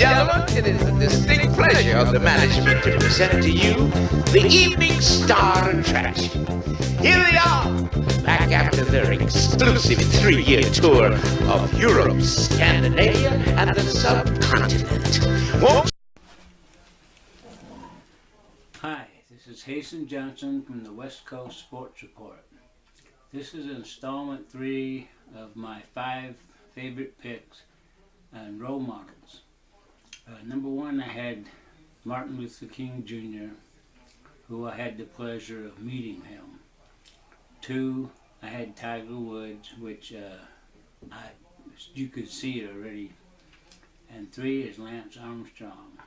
gentlemen, it is the distinct pleasure of the management to present to you the Evening Star Attraction. Here they are, back after their exclusive 3-year tour of Europe, Scandinavia, and the subcontinent. Hi, this is Hasten Johnson from the West Coast Sports Report. This is installment 3 of my 5 favorite picks and role models. Number 1, I had Martin Luther King Jr., who I had the pleasure of meeting him. 2, I had Tiger Woods, which you could see it already. And 3 is Lance Armstrong.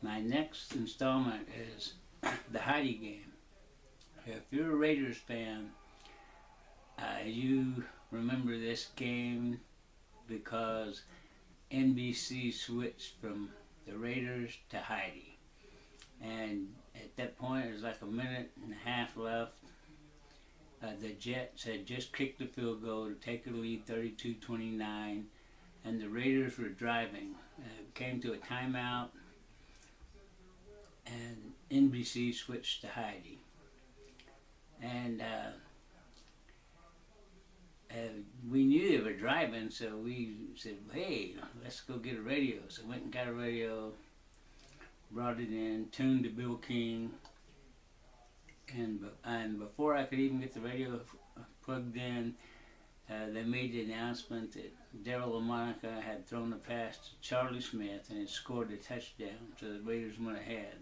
My next installment is the Heidi game. If you're a Raiders fan, you remember this game because NBC switched from the Raiders to Heidi. And at that point, it was like a minute and a half left. The Jets had just kicked the field goal to take a lead 32-29, and the Raiders were driving. It came to a timeout, and NBC switched to Heidi. And we knew they were driving, so we said, hey, let's go get a radio. So I went and got a radio, brought it in, tuned to Bill King, and before I could even get the radio plugged in, they made the announcement that Daryl LaMonica had thrown a pass to Charlie Smith and had scored a touchdown, so the Raiders went ahead.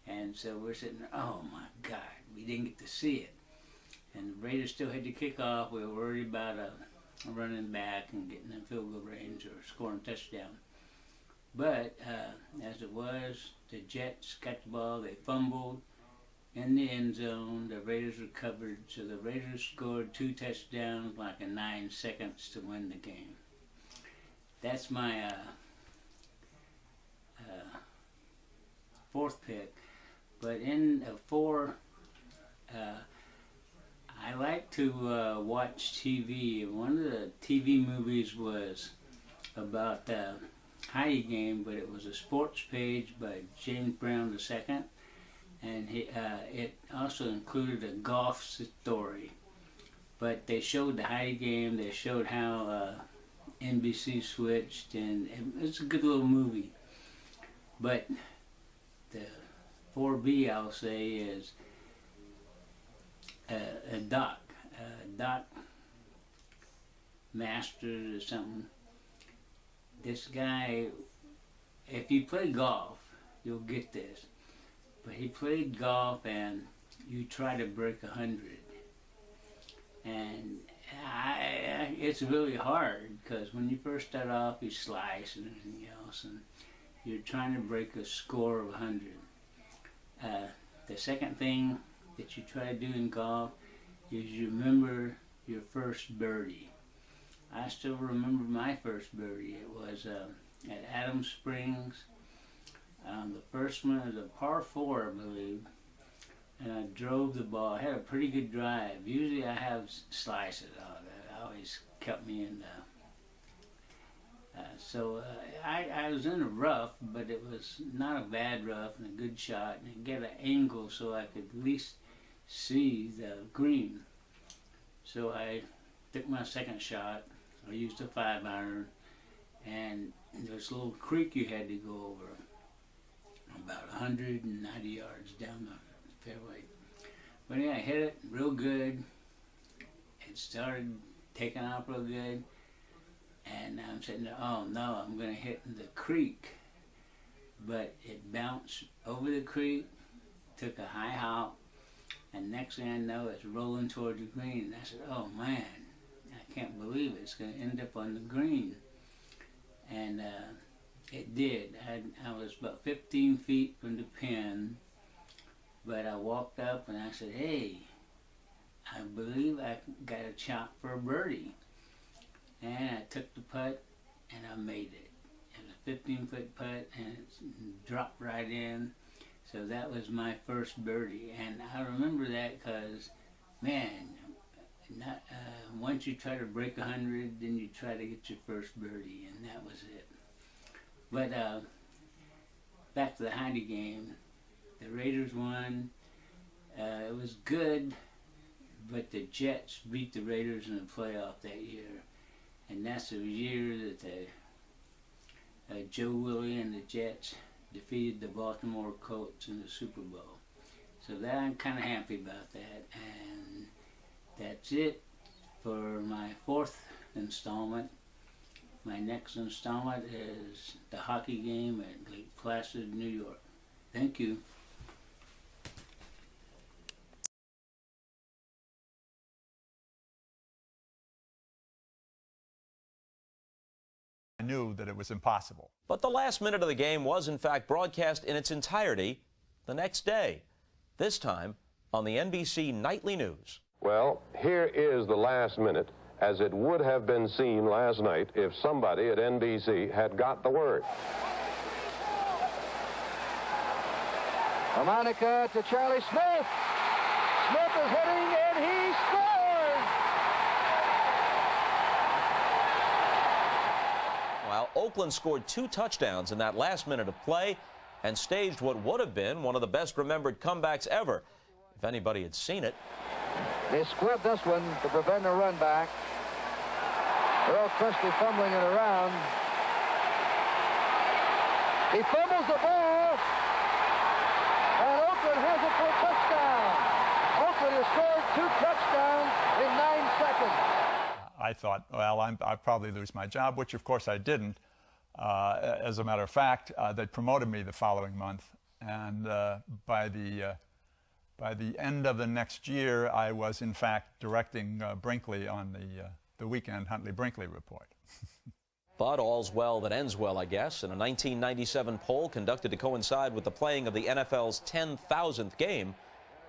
And so we're sitting there, oh my God, we didn't get to see it. And the Raiders still had to kick off. We were worried about running back and getting in field goal range or scoring a touchdown. But as it was, the Jets got the ball, they fumbled in the end zone, the Raiders recovered, so the Raiders scored 2 touchdowns like in 9 seconds to win the game. That's my 4th pick. But in 4, I like to watch TV. One of the TV movies was about the Heidi game, but it was a sports page by James Brown II, and it also included a golf story. But they showed the Heidi game, they showed how NBC switched, and it's a good little movie. But the 4B, I'll say, is a Doc Masters or something. This guy, if you play golf, you'll get this. But he played golf, and you try to break 100, and it's really hard because when you first start off, you slice and everything else, and you're trying to break a score of 100. The second thing that you try to do in golf is you remember your first birdie. I still remember my first birdie. It was at Adams Springs. The first one was a par 4, I believe, and I drove the ball. I had a pretty good drive. Usually I have slices on it. That always kept me in the... I was in the rough, but it was not a bad rough and a good shot, and it get an angle so I could at least see the green. So I took my second shot. I used a 5-iron, and there's a little creek you had to go over, about 190 yards down the fairway. But yeah, I hit it real good. It started taking off real good. And I'm sitting there, oh no, I'm going to hit in the creek. But it bounced over the creek, took a high hop, and next thing I know, it's rolling toward the green. And I said, oh man, I can't believe it. It's going to end up on the green. And it did. I was about 15 feet from the pin, but I walked up and I said, hey, I believe I got a chop for a birdie. And I took the putt and I made it. It was a 15-foot putt and it dropped right in. So that was my first birdie. And I remember that because, man, once you try to break 100, then you try to get your first birdie, and that was it. But back to the Heidi game, the Raiders won. It was good, but the Jets beat the Raiders in the playoff that year. And that's the year that Joe Willie and the Jets defeated the Baltimore Colts in the Super Bowl. So that I'm kind of happy about that. And that's it for my 4th installment. My next installment is the hockey game at Lake Placid, New York. Thank you. I knew that it was impossible. But the last minute of the game was, in fact, broadcast in its entirety the next day, this time on the NBC Nightly News. Well, here is the last minute as it would have been seen last night if somebody at NBC had got the word. Harmonica to Charlie Smith. Smith is hitting and he scores! While Oakland scored 2 touchdowns in that last minute of play and staged what would have been one of the best remembered comebacks ever, if anybody had seen it. They squib this one to prevent a run back. Earl Christie fumbling it around. He fumbles the ball, and Oakland has it for a touchdown. Oakland has scored 2 touchdowns in 9 seconds. I thought, well, I'll probably lose my job, which of course I didn't. As a matter of fact, they promoted me the following month, and by the end of the next year, I was in fact directing Brinkley on the weekend Huntley-Brinkley report. But all's well that ends well, I guess. In a 1997 poll conducted to coincide with the playing of the NFL's 10,000th game,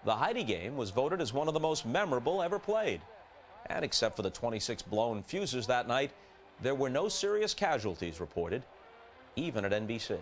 the Heidi game was voted as one of the most memorable ever played. And except for the 26 blown fuses that night, there were no serious casualties reported, even at NBC.